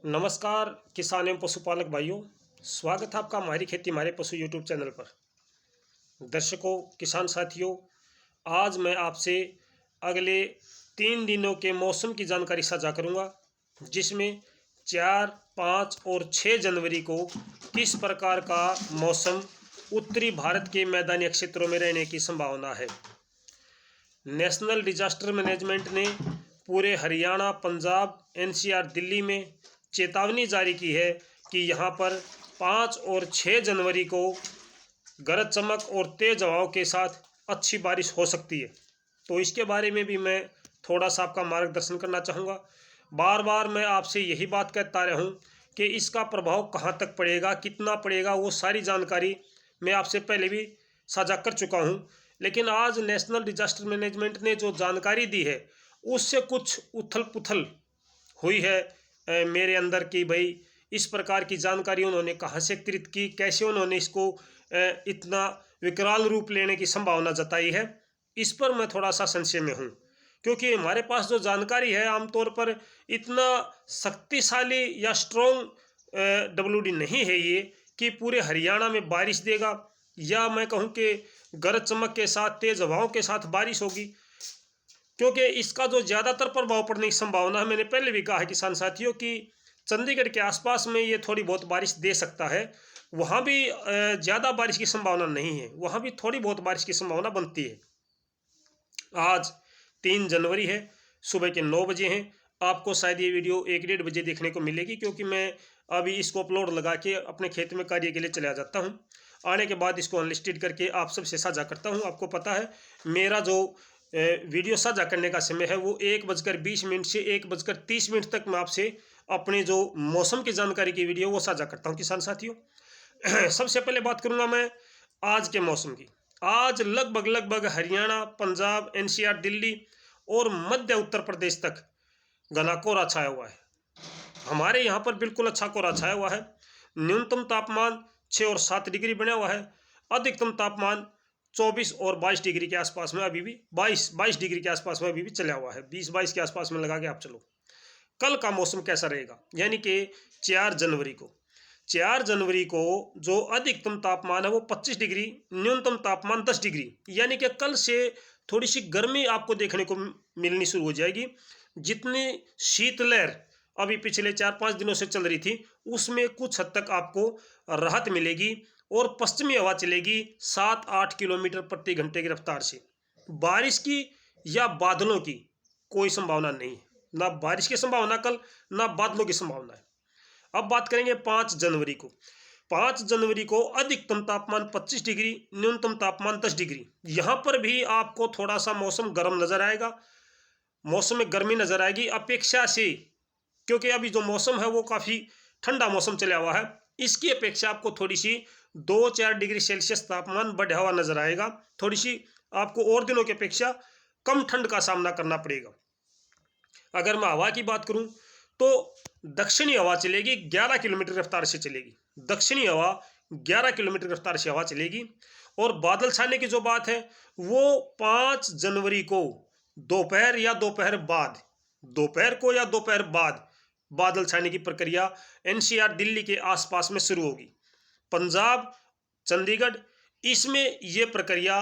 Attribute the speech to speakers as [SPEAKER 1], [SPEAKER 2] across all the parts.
[SPEAKER 1] नमस्कार किसान एवं पशुपालक भाइयों, स्वागत है आपका हमारी खेती हमारे पशु यूट्यूब चैनल पर। दर्शकों, किसान साथियों, आज मैं आपसे अगले 3 दिनों के मौसम की जानकारी साझा करूंगा, जिसमें 4, 5 और 6 जनवरी को किस प्रकार का मौसम उत्तरी भारत के मैदानी क्षेत्रों में रहने की संभावना है। नेशनल डिजास्टर मैनेजमेंट ने पूरे हरियाणा, पंजाब, एनसीआर, दिल्ली में चेतावनी जारी की है कि यहाँ पर 5 और 6 जनवरी को गरज चमक और तेज हवाओं के साथ अच्छी बारिश हो सकती है। तो इसके बारे में भी मैं थोड़ा सा आपका मार्गदर्शन करना चाहूँगा। बार बार मैं आपसे यही बात कहता रहा हूँ कि इसका प्रभाव कहाँ तक पड़ेगा, कितना पड़ेगा, वो सारी जानकारी मैं आपसे पहले भी साझा कर चुका हूँ। लेकिन आज नेशनल डिजास्टर मैनेजमेंट ने जो जानकारी दी है उससे कुछ उथल पुथल हुई है मेरे अंदर कि भाई इस प्रकार की जानकारी उन्होंने कहाँ से एकत्रित की, कैसे उन्होंने इसको इतना विकराल रूप लेने की संभावना जताई है। इस पर मैं थोड़ा सा संशय में हूँ, क्योंकि हमारे पास जो जानकारी है आमतौर पर इतना शक्तिशाली या स्ट्रॉन्ग WD नहीं है ये कि पूरे हरियाणा में बारिश देगा, या मैं कहूँ कि गरज चमक के साथ तेज हवाओं के साथ बारिश होगी। क्योंकि इसका जो ज़्यादातर प्रभाव पड़ने की संभावना है, मैंने पहले भी कहा है किसान साथियों कि चंडीगढ़ के आसपास में ये थोड़ी बहुत बारिश दे सकता है। वहाँ भी ज़्यादा बारिश की संभावना नहीं है, वहाँ भी थोड़ी बहुत बारिश की संभावना बनती है। आज 3 जनवरी है, सुबह के 9 बजे हैं। आपको शायद ये वीडियो 1-1:30 बजे देखने को मिलेगी, क्योंकि मैं अभी इसको अपलोड लगा के अपने खेत में कार्य के लिए चला जाता हूँ। आने के बाद इसको अनलिस्टेड करके आप सबसे साझा करता हूँ। आपको पता है मेरा जो वीडियो साझा करने का समय है वो 1:20 से 1:30 तक मैं आपसे अपने जो मौसम की जानकारी की वीडियो वो साझा करता हूँ किसान साथियों। सबसे पहले बात करूँगा मैं आज के मौसम की। आज लगभग हरियाणा, पंजाब, एनसीआर, दिल्ली और मध्य उत्तर प्रदेश तक घना कोहरा छाया हुआ है। हमारे यहाँ पर बिल्कुल अच्छा कोहरा छाया हुआ है। न्यूनतम तापमान 6 और 7 डिग्री बना हुआ है। अधिकतम तापमान 24 और 22 डिग्री के आसपास में अभी भी 22 डिग्री के आसपास में अभी भी चला हुआ है। 20-22 के आसपास में लगा के आप चलो। कल का मौसम कैसा रहेगा, यानी कि 4 जनवरी को 4 जनवरी को जो अधिकतम तापमान है वो 25 डिग्री, न्यूनतम तापमान 10 डिग्री, यानी कि कल से थोड़ी सी गर्मी आपको देखने को मिलनी शुरू हो जाएगी। जितनी शीतलहर अभी पिछले 4-5 दिनों से चल रही थी उसमें कुछ हद तक आपको राहत मिलेगी और पश्चिमी हवा चलेगी 7-8 किलोमीटर प्रति घंटे की रफ्तार से। बारिश की या बादलों की कोई संभावना नहीं है, ना बारिश की संभावना कल, ना बादलों की संभावना है। अब बात करेंगे 5 जनवरी को। 5 जनवरी को अधिकतम तापमान 25 डिग्री, न्यूनतम तापमान 10 डिग्री। यहाँ पर भी आपको थोड़ा सा मौसम गर्म नजर आएगा, मौसम में गर्मी नजर आएगी अपेक्षा से, क्योंकि अभी जो मौसम है वो काफ़ी ठंडा मौसम चला हुआ है। इसकी अपेक्षा आपको थोड़ी सी 2-4 डिग्री सेल्सियस तापमान बढ़ा हुआ नजर आएगा। थोड़ी सी आपको और दिनों की अपेक्षा कम ठंड का सामना करना पड़ेगा। अगर मैं हवा की बात करूं तो दक्षिणी हवा चलेगी, 11 किलोमीटर रफ्तार से चलेगी। दक्षिणी हवा 11 किलोमीटर रफ्तार से हवा चलेगी। और बादल छाने की जो बात है वो 5 जनवरी को दोपहर या दोपहर बाद, दोपहर को या दोपहर बाद बादल छाने की प्रक्रिया एनसीआर, दिल्ली के आसपास में शुरू होगी। पंजाब, चंडीगढ़, इसमें ये प्रक्रिया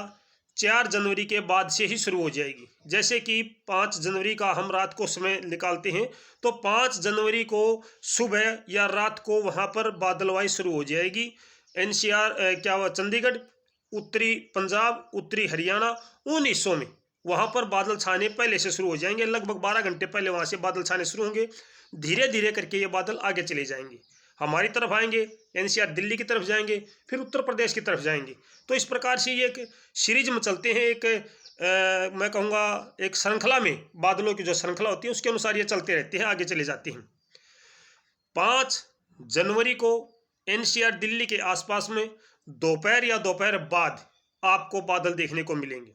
[SPEAKER 1] 4 जनवरी के बाद से ही शुरू हो जाएगी। जैसे कि 5 जनवरी का हम रात को समय निकालते हैं तो 5 जनवरी को सुबह या रात को वहाँ पर बादलवाई शुरू हो जाएगी। एनसीआर चंडीगढ़, उत्तरी पंजाब, उत्तरी हरियाणा, उन हिस्सों में वहाँ पर बादल छाने पहले से शुरू हो जाएंगे। लगभग 12 घंटे पहले वहाँ से बादल छाने शुरू होंगे। धीरे धीरे करके ये बादल आगे चले जाएंगे, हमारी तरफ आएंगे, एनसीआर दिल्ली की तरफ जाएंगे, फिर उत्तर प्रदेश की तरफ जाएंगे। तो इस प्रकार से ये एक सीरीज में चलते हैं, एक मैं कहूँगा एक श्रृंखला में, बादलों की जो श्रृंखला होती है उसके अनुसार ये चलते रहते हैं, आगे चले जाते हैं। 5 जनवरी को एनसीआर दिल्ली के आसपास में दोपहर या दोपहर बाद आपको बादल देखने को मिलेंगे।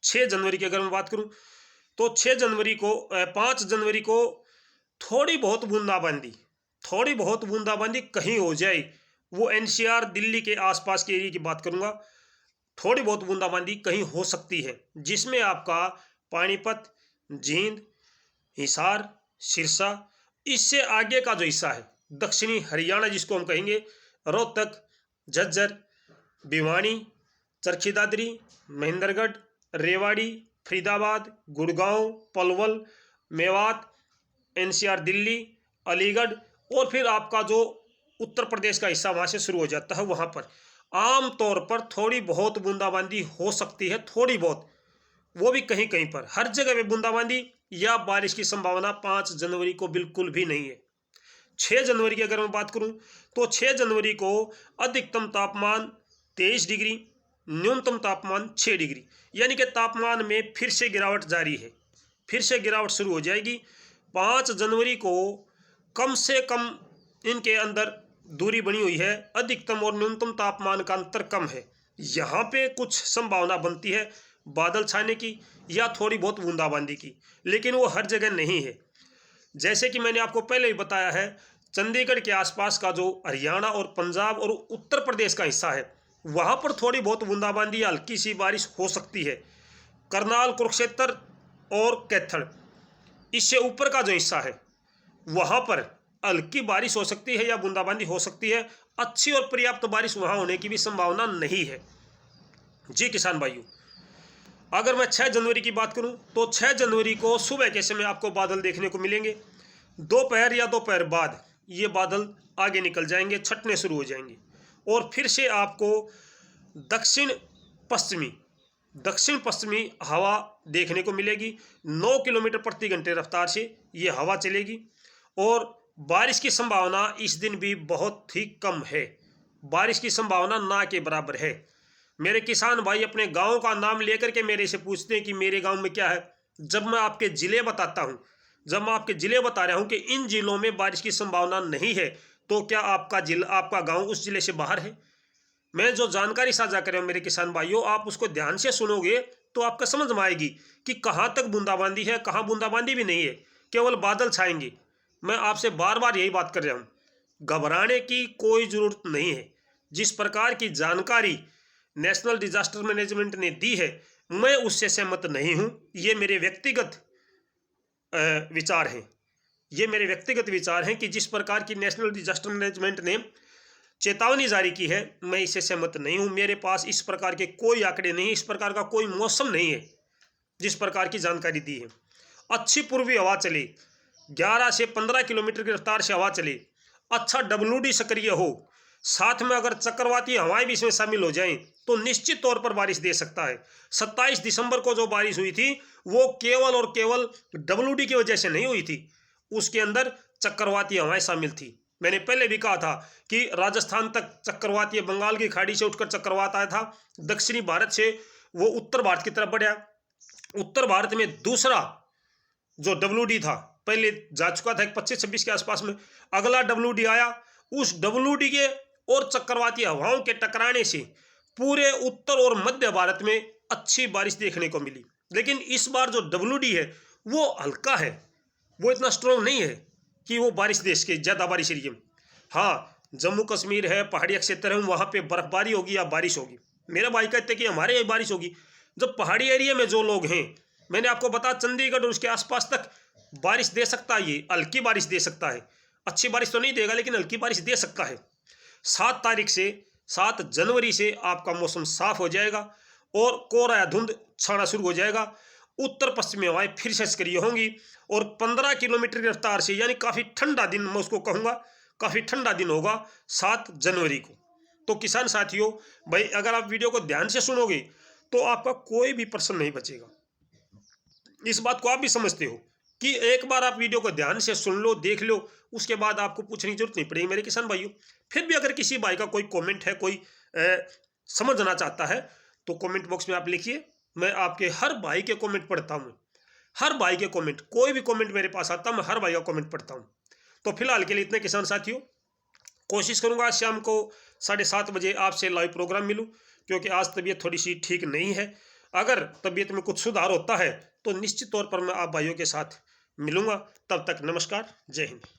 [SPEAKER 1] 6 जनवरी की अगर मैं बात करूं तो 5 जनवरी को थोड़ी बहुत बूंदाबांदी कहीं हो जाए, वो एनसीआर दिल्ली के आसपास के एरिया की बात करूंगा। थोड़ी बहुत बूंदाबांदी कहीं हो सकती है, जिसमें आपका पानीपत, जींद, हिसार, सिरसा इससे आगे का जो हिस्सा है दक्षिणी हरियाणा जिसको हम कहेंगे, रोहतक, झज्जर, भिवानी, चरखी दादरी, महेंद्रगढ़, रेवाड़ी, फरीदाबाद, गुड़गांव, पलवल, मेवात, एनसीआर दिल्ली, अलीगढ़ और फिर आपका जो उत्तर प्रदेश का हिस्सा वहाँ से शुरू हो जाता है, वहाँ पर आम तौर पर थोड़ी बहुत बूंदाबांदी हो सकती है, थोड़ी बहुत, वो भी कहीं कहीं पर। हर जगह पे बूंदाबांदी या बारिश की संभावना 5 जनवरी को बिल्कुल भी नहीं है। 6 जनवरी की अगर मैं बात करूं तो 6 जनवरी को अधिकतम तापमान 23 डिग्री, न्यूनतम तापमान 6 डिग्री, यानी कि तापमान में फिर से गिरावट जारी है, फिर से गिरावट शुरू हो जाएगी। 5 जनवरी को कम से कम इनके अंदर दूरी बनी हुई है, अधिकतम और न्यूनतम तापमान का अंतर कम है। यहाँ पे कुछ संभावना बनती है बादल छाने की या थोड़ी बहुत बूंदाबांदी की, लेकिन वो हर जगह नहीं है। जैसे कि मैंने आपको पहले ही बताया है, चंडीगढ़ के आसपास का जो हरियाणा और पंजाब और उत्तर प्रदेश का हिस्सा है, वहाँ पर थोड़ी बहुत बूंदाबांदी या हल्की सी बारिश हो सकती है। करनाल, कुरुक्षेत्र और कैथल, इससे ऊपर का जो हिस्सा है वहाँ पर हल्की बारिश हो सकती है या बूंदाबांदी हो सकती है। अच्छी और पर्याप्त बारिश वहाँ होने की भी संभावना नहीं है। जी किसान भाइयों, अगर मैं 6 जनवरी की बात करूं तो 6 जनवरी को सुबह के समय आपको बादल देखने को मिलेंगे। दोपहर या दोपहर बाद ये बादल आगे निकल जाएंगे, छटने शुरू हो जाएंगे और फिर से आपको दक्षिण पश्चिमी हवा देखने को मिलेगी। 9 किलोमीटर प्रति घंटे रफ्तार से ये हवा चलेगी और बारिश की संभावना इस दिन भी बहुत ही कम है। बारिश की संभावना ना के बराबर है। मेरे किसान भाई अपने गांव का नाम लेकर के मेरे से पूछते हैं कि मेरे गांव में क्या है। जब मैं आपके ज़िले बताता हूं, जब मैं आपके ज़िले बता रहा हूं कि इन ज़िलों में बारिश की संभावना नहीं है, तो क्या आपका ज़िला, आपका गांव उस ज़िले से बाहर है? मैं जो जानकारी साझा कर रहा हूं मेरे किसान भाइयों, आप उसको ध्यान से सुनोगे तो आपका समझ में आएगी कि कहाँ तक बूंदाबांदी है, कहाँ बूंदाबांदी भी नहीं है, केवल बादल छाएंगे। मैं आपसे बार बार यही बात कर रहा हूँ, घबराने की कोई ज़रूरत नहीं है। जिस प्रकार की जानकारी नेशनल डिजास्टर मैनेजमेंट ने दी है, मैं उससे सहमत नहीं हूँ। ये मेरे व्यक्तिगत विचार हैं, ये मेरे व्यक्तिगत विचार हैं कि जिस प्रकार की नेशनल डिजास्टर मैनेजमेंट ने चेतावनी जारी की है, मैं इससे सहमत नहीं हूँ। मेरे पास इस प्रकार के कोई आंकड़े नहीं, इस प्रकार का कोई मौसम नहीं है जिस प्रकार की जानकारी दी है। अच्छी पूर्वी हवा चले, 11 से 15 किलोमीटर की रफ्तार से हवा चले, अच्छा WD सक्रिय हो, साथ में अगर चक्रवाती हवाएं भी इसमें शामिल हो जाएं तो निश्चित तौर पर बारिश दे सकता है। 27 दिसंबर को जो बारिश हुई थी वो केवल और केवल WD की वजह से नहीं हुई थी, उसके अंदर चक्रवाती हवाएं शामिल थी। मैंने पहले भी कहा था कि राजस्थान तक चक्रवाती, बंगाल की खाड़ी से उठकर चक्रवात आया था, दक्षिणी भारत से वो उत्तर भारत की तरफ बढ़ा। उत्तर भारत में दूसरा जो WD था, पहले जा चुका था 25-26 के आसपास में, अगला WD आया। उस WD के और चक्रवाती हवाओं के टकराने से पूरे उत्तर और मध्य भारत में अच्छी बारिश देखने को मिली। लेकिन इस बार जो WD है वो हल्का है, वो इतना स्ट्रॉन्ग नहीं है कि वो बारिश देश के ज़्यादा बारिश एरिया में। हाँ, जम्मू कश्मीर है, पहाड़ी क्षेत्र है, वहाँ पे बर्फबारी होगी या बारिश होगी। मेरा भाई कहते हैं कि हमारे यहाँ बारिश होगी। जब पहाड़ी एरिया में जो लोग हैं, मैंने आपको बताया चंडीगढ़ और उसके आसपास तक बारिश दे सकता है, ये हल्की बारिश दे सकता है। अच्छी बारिश तो नहीं देगा लेकिन हल्की बारिश दे सकता है। 7 जनवरी से आपका मौसम साफ हो जाएगा और कोहरा या धुंध छाना शुरू हो जाएगा। उत्तर पश्चिमी हवाएं फिर से सक्रिय होंगी और 15 किलोमीटर की रफ्तार से, यानी काफ़ी ठंडा दिन, मैं उसको कहूँगा काफ़ी ठंडा दिन होगा 7 जनवरी को। तो किसान साथियों भाई, अगर आप वीडियो को ध्यान से सुनोगे तो आपका कोई भी प्रश्न नहीं बचेगा। इस बात को आप भी समझते हो कि एक बार आप वीडियो को ध्यान से सुन लो, देख लो, उसके बाद आपको पूछने की जरूरत नहीं पड़ेगी मेरे किसान भाइयों। फिर भी अगर किसी भाई का कोई कमेंट है, कोई समझना चाहता है, तो कमेंट बॉक्स में आप लिखिए। मैं आपके हर भाई के कमेंट पढ़ता हूँ, हर भाई के कमेंट, कोई भी कमेंट मेरे पास आता है मैं हर भाई का कमेंट पढ़ता हूँ। तो फिलहाल के लिए इतने किसान साथियों, कोशिश करूँगा शाम को 7:30 बजे आपसे लाइव प्रोग्राम मिलूँ, क्योंकि आज तबीयत थोड़ी सी ठीक नहीं है। अगर तबीयत में कुछ सुधार होता है तो निश्चित तौर पर मैं आप भाइयों के साथ मिलूँगा। तब तक नमस्कार, जय हिंद।